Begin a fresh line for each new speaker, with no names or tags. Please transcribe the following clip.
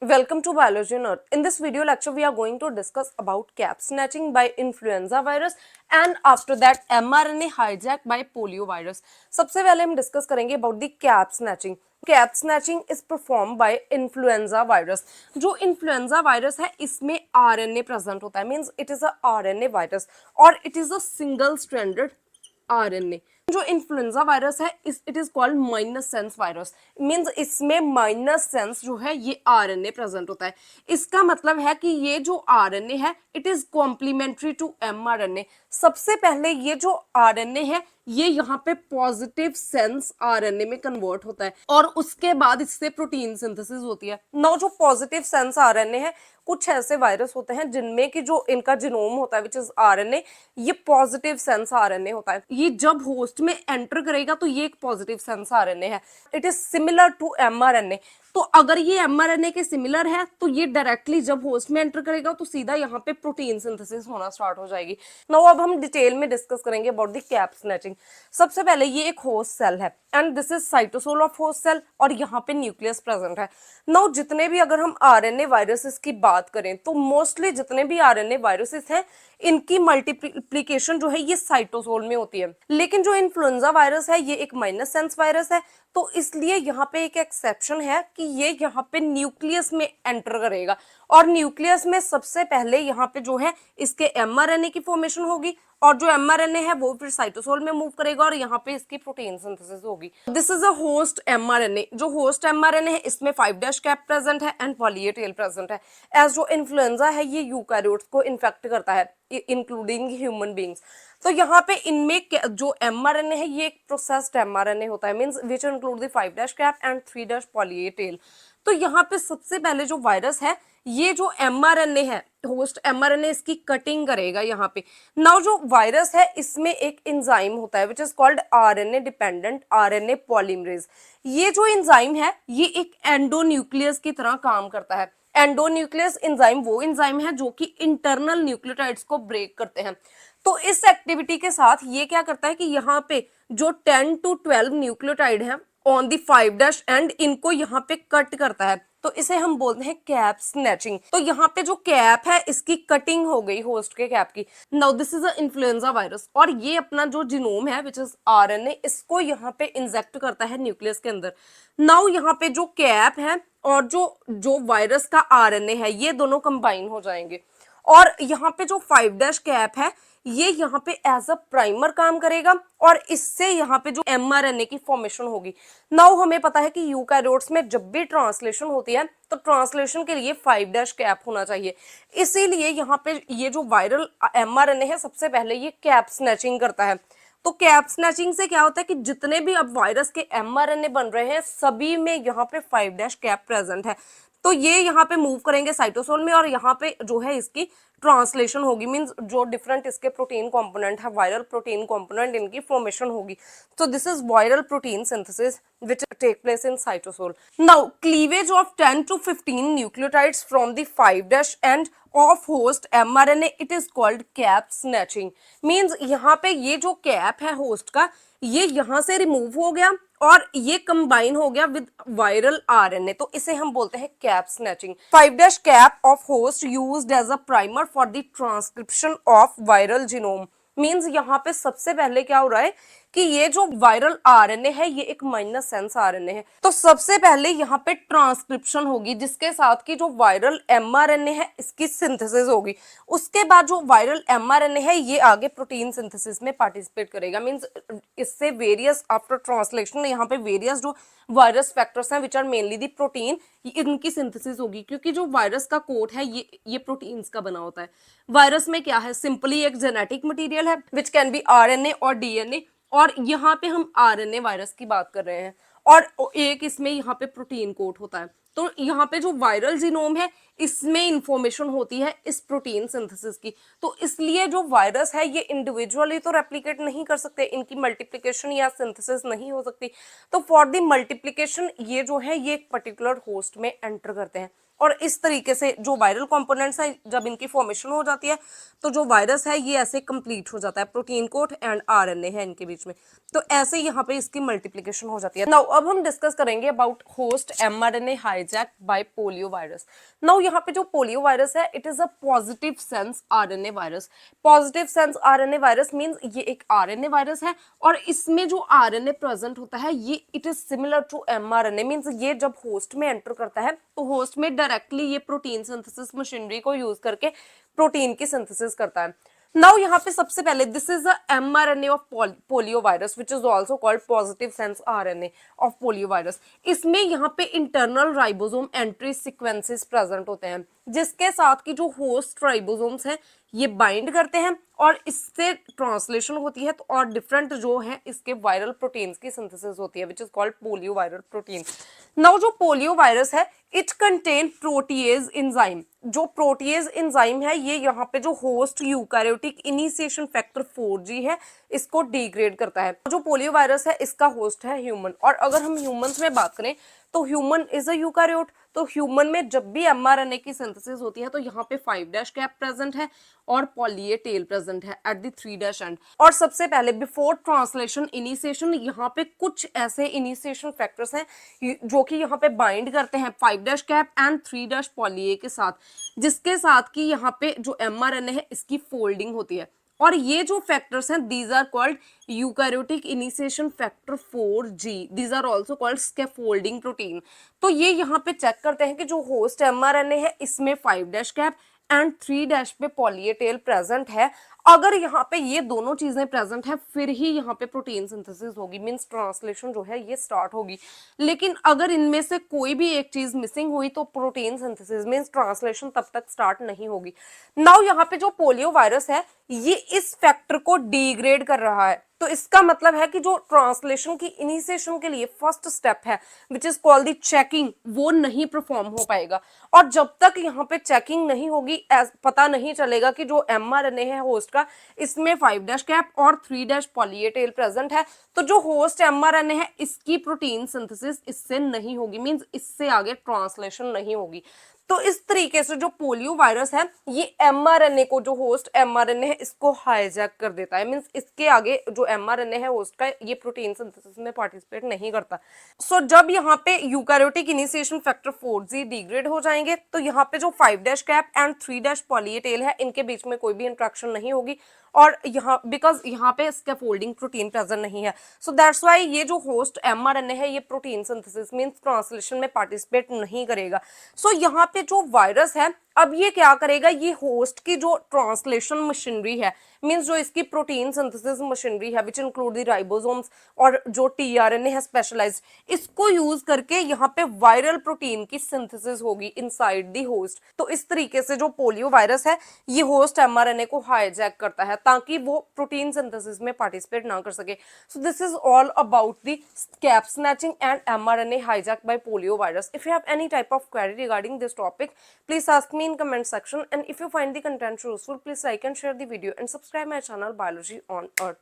Welcome to Biology on Earth. In this video lecture, we are going to discuss about cap snatching by influenza virus and after that mRNA hijack by polio virus. सबसे पहले हम discuss करेंगे about the cap snatching. Cap snatching is perform by influenza virus. जो influenza virus है इसमें RNA present होता है, means it is a RNA virus और it is a single stranded RNA. जो इन्फ्लुएंजा वायरस है it is called minus sense virus, means इसमें minus sense जो है ये आरएनए प्रेजेंट होता है. इसका मतलब है कि ये जो आरएनए है it is complementary to mRNA. सबसे पहले ये जो आरएनए है ये यहाँ पे पॉजिटिव सेंस आरएनए में कन्वर्ट होता है और उसके बाद इससे प्रोटीन सिंथेसिस होती है. नाउ जो पॉजिटिव सेंस आरएनए है, कुछ ऐसे वायरस होते हैं जिनमें कि जो इनका जीनोम होता है विच इज आरएनए, ये पॉजिटिव सेंस आरएनए होता है. ये जब होस्ट में एंटर करेगा तो ये एक पॉजिटिव सेंस आरएनए है. It is similar to mRNA. तो अगर ये एमआरएनए के सिमिलर है तो ये डायरेक्टली जब होस्ट में एंटर करेगा तो सीधा यहाँ पे प्रोटीन सिंथेसिस होना स्टार्ट हो जाएगी. नाउ अब हम डिटेल में डिस्कस करेंगे अबाउट द कैप स्नैचिंग. सबसे पहले ये एक होस्ट सेल है and this is cytosol of host cell और यहाँ पे न्यूक्लियस प्रेजेंट है. नाउ जितने भी अगर हम आरएनए वायरसेस की बात करें तो मोस्टली जितने भी आरएनए वायरसेस हैं इनकी मल्टीप्लिकेशन जो है ये साइटोसोल में होती है. लेकिन जो इन्फ्लुएंजा वायरस है ये एक माइनस सेंस वायरस है, तो इसलिए यहाँ पे एक एक्सेप्शन है कि ये यहाँ पे न्यूक्लियस में एंटर करेगा और न्यूक्लियस में सबसे पहले यहाँ पे जो है इसके एमआरएनए की फॉर्मेशन होगी और जो एमआरएनए है वो फिर साइटोसोल में मूव करेगा और यहाँ पे इसकी प्रोटीन सिंथेसिस होगी. This is a host mRNA. जो होस्ट एमआरएनए है इसमें 5' कैप प्रेजेंट है and poly A tail present है. एज जो इन्फ्लुएंजा है ये यूकैरियोट्स को इन्फेक्ट करता है इंक्लूडिंग ह्यूमन बींग्स. तो यहाँ पे इनमें जो एमआरएनए है ये एक प्रोसेस्ड एमआरएनए होता है, means which include the 5' cap and 3' poly A tail. तो यहाँ पे सबसे पहले जो वायरस है ये जो एमआरएनए है होस्ट एमआरएनए इसकी कटिंग करेगा यहाँ पे. नाउ जो वायरस है इसमें एक एंजाइम होता है which is called RNA dependent RNA polymerase. ये जो एंजाइम है ये एक एंडोन्यूक्लियस की तरह काम करता है. एंडोन्यूक्लियस एंजाइम वो एंजाइम है जो कि इंटरनल न्यूक्लियोटाइड्स को ब्रेक करते हैं. तो इस एक्टिविटी के साथ ये क्या करता है कि यहाँ पे जो 10 to 12 न्यूक्लियोटाइड है ऑन दी 5' एंड इनको यहाँ पे कट करता है, तो इसे हम बोलते हैं कैप स्नैचिंग. तो यहाँ पे जो कैप है इसकी कटिंग हो गई होस्ट के कैप की. Now this is a influenza virus और ये अपना जो जीनोम है विच इज आरएनए इसको यहाँ पे इंजेक्ट करता है न्यूक्लियस के अंदर. नाउ यहाँ पे जो कैप है और जो जो वायरस का आरएनए है ये दोनों कंबाइन हो जाएंगे और यहाँ पे जो 5' कैप है ये यहाँ पे एज अ प्राइमर काम करेगा और इससे यहाँ पे जो एमआरएनए की फॉर्मेशन होगी. नाउ हमें पता है कि यूकैरियोट्स में जब भी ट्रांसलेशन होती है तो ट्रांसलेशन के लिए 5' कैप होना चाहिए. इसीलिए यहाँ पे ये जो वायरल एमआरएनए है सबसे पहले ये कैप स्नैचिंग करता है. तो कैप स्नैचिंग से क्या होता है कि जितने भी अब वायरस के एमआरएनए बन रहे हैं सभी में यहाँ पे 5' कैप प्रेजेंट है. तो ये यहाँ पे मूव करेंगे साइटोसोल में और यहाँ पे जो है इसकी ट्रांसलेशन होगी, मींस जो डिफरेंट इसके प्रोटीन कंपोनेंट है वायरल प्रोटीन कंपोनेंट इनकी फॉर्मेशन होगी. तो this is viral protein synthesis which take place in cytosol. Now cleavage of 10 to 15 nucleotides from the 5' end of host mRNA it is called cap snatching. Means यहाँ पे ये जो cap है host का ये यहाँ से रिमूव हो गया और ये कंबाइन हो गया विद वायरल आरएनए, तो इसे हम बोलते हैं cap snatching. 5' cap of host used as a primer for the transcription of viral genome. Means यहाँ पे सबसे पहले क्या हो रहा है कि ये जो वायरल आरएनए है ये एक माइनस सेंस आरएनए है, तो सबसे पहले यहाँ पे ट्रांसक्रिप्शन होगी जिसके साथ की जो वायरल एमआरएनए है इसकी सिंथेसिस होगी. उसके बाद जो वायरल एमआरएनए है ये आगे प्रोटीन सिंथेसिस में पार्टिसिपेट करेगा. मींस इससे वेरियस आफ्टर ट्रांसलेशन यहाँ पे वेरियस जो वायरस फैक्टर्स हैं which are mainly the protein इनकी सिंथेसिस होगी, क्योंकि जो वायरस का कोट है ये प्रोटीन्स का बना होता है. वायरस में क्या है सिंपली एक जेनेटिक मटेरियल है विच कैन बी आरएनए और डीएनए और यहाँ पे हम आरएनए वायरस की बात कर रहे हैं और एक इसमें यहाँ पे प्रोटीन कोट होता है. तो यहाँ पे जो वायरल जीनोम है इसमें इंफॉर्मेशन होती है इस प्रोटीन सिंथेसिस की. तो इसलिए जो वायरस है ये इंडिविजुअली तो रेप्लिकेट नहीं कर सकते, इनकी मल्टीप्लिकेशन या सिंथेसिस नहीं हो सकती. तो फॉर द मल्टीप्लिकेशन ये जो है ये एक पर्टिकुलर होस्ट में एंटर करते हैं और इस तरीके से जो वायरल कंपोनेंट्स हैं जब इनकी फॉर्मेशन हो जाती है तो जो वायरस है ये ऐसे कंप्लीट हो जाता है, प्रोटीन कोट एंड आरएनए है इनके बीच में, तो ऐसे यहाँ पे इसकी मल्टीप्लिकेशन हो जाती है। नाउ अब हम डिस्कस करेंगे about host mRNA hijack by polio virus. Now यहाँ पे जो पोलियो वायरस है it is a positive sense RNA virus. Positive sense RNA virus means ये एक आरएनए वायरस है और इसमें जो आरएनए प्रेजेंट होता है ये it is similar to mRNA, means ये जब होस्ट में एंटर करता है तो होस्ट में डायरेक्टली ये प्रोटीन सिंथेसिस मशीनरी को यूज करके प्रोटीन की सिंथेसिस करता है। नाउ यहाँ पे सबसे पहले this is the mRNA of polio virus which is also called positive sense RNA of polio virus. इसमें यहाँ पे internal ribosome entry sequences present होते हैं जिसके साथ की जो होस्ट राइबोसोम्स हैं ये बाइंड करते हैं और इससे ट्रांसलेशन होती है तो और डिफरेंट जो है इसके वायरल प्रोटीन्स की सिंथेसिस होती है which is called polio viral protein. Now जो पोलियो वायरस है इट कंटेन प्रोटीएज एंजाइम। जो प्रोटीएज एंजाइम है ये यहाँ पे जो host eukaryotic initiation factor 4G है इसको डिग्रेड करता है। जो पोलियो वायरस है इसका होस्ट है ह्यूमन, और अगर हम ह्यूमंस में बात करें तो ह्यूमन इज अ यूकैरियोट। तो ह्यूमन में जब भी एमआरएनए की सिंथेसिस होती है तो यहाँ पे 5' कैप प्रेजेंट है और पॉली ए टेल प्रेजेंट है एट द 3' एंड। और सबसे पहले बिफोर ट्रांसलेशन इनिशिएशन यहाँ पे कुछ ऐसे इनिशिएशन फैक्टर्स हैं जो कि यहाँ पे बाइंड करते हैं 5' कैप एंड 3' पॉली ए के साथ, जिसके साथ कि यहाँ पे जो एमआरएनए है इसकी फोल्डिंग होती है। और ये जो फैक्टर्स हैं these are called eukaryotic initiation factor 4G, these are also called scaffolding protein. तो ये यहाँ पे चेक करते हैं कि जो होस्ट एमआरएनए है इसमें 5' कैप एंड 3' पे पॉली ए टेल प्रेजेंट है। अगर यहाँ पे ये दोनों चीजें प्रेजेंट है फिर ही यहाँ पे प्रोटीन सिंथेसिस होगी, मींस ट्रांसलेशन जो है ये स्टार्ट होगी। लेकिन अगर इनमें से कोई भी एक चीज मिसिंग हुई तो प्रोटीन सिंथेसिस मींस ट्रांसलेशन तब तक स्टार्ट नहीं होगी। नाउ यहाँ पे जो पोलियो वायरस है ये इस फैक्टर को डिग्रेड कर रहा है, तो इसका मतलब है कि जो ट्रांसलेशन की इनिशिएशन के लिए फर्स्ट स्टेप है which is called the checking वो नहीं परफॉर्म हो पाएगा। और जब तक यहाँ पे चेकिंग नहीं होगी पता नहीं चलेगा कि जो एमआरएनए है होस्ट का इसमें 5' कैप और 3' पॉली ए टेल प्रेजेंट है, तो जो होस्ट एमआरएनए है इसकी प्रोटीन सिंथेसिस इससे नहीं होगी, मींस इससे आगे ट्रांसलेशन नहीं होगी। तो इस तरीके से जो पोलियो वायरस है ये एमआरएनए को जो होस्ट एमआरएनए है इसको हाईजैक कर देता है, मींस इसके आगे जो एमआरएनए है होस्ट का ये प्रोटीन सिंथेसिस में पार्टिसिपेट नहीं करता। सो जब यहाँ पे eukaryotic initiation factor 4G degrade हो जाएंगे तो यहाँ पे जो 5' cap and 3' poly A tail है इनके बीच में कोई भी इंट्रैक्शन नहीं होगी और यहाँ बिकॉज यहाँ पे स्कैफोल्डिंग प्रोटीन प्रेजेंट नहीं है। सो दैट्स वाई ये जो होस्ट एमआरएनए है ये प्रोटीन सिंथेसिस मींस ट्रांसलेशन में पार्टिसिपेट नहीं करेगा। सो यहाँ पे जो वायरस है अब ये क्या करेगा, ये होस्ट की जो ट्रांसलेशन मशीनरी है मींस जो इसकी प्रोटीन सिंथेसिस मशीनरी है विच इंक्लूड द राइबोसोम्स और जो टीआरएनए है स्पेशलाइज्ड, इसको यूज करके यहाँ पे वायरल प्रोटीन की सिंथेसिस होगी इनसाइड द होस्ट। तो इस तरीके से जो पोलियो वायरस है ये होस्ट एमआरएनए को हाईजैक करता है ताकि वो प्रोटीन सिंथेसिस में पार्टिसिपेट ना कर सके। So this is all about the cap snatching and mRNA hijack by polio virus. If you have any type of query regarding this topic please ask me in comment section, and if you find the content useful please like and share the video and subscribe my channel Biology on Earth.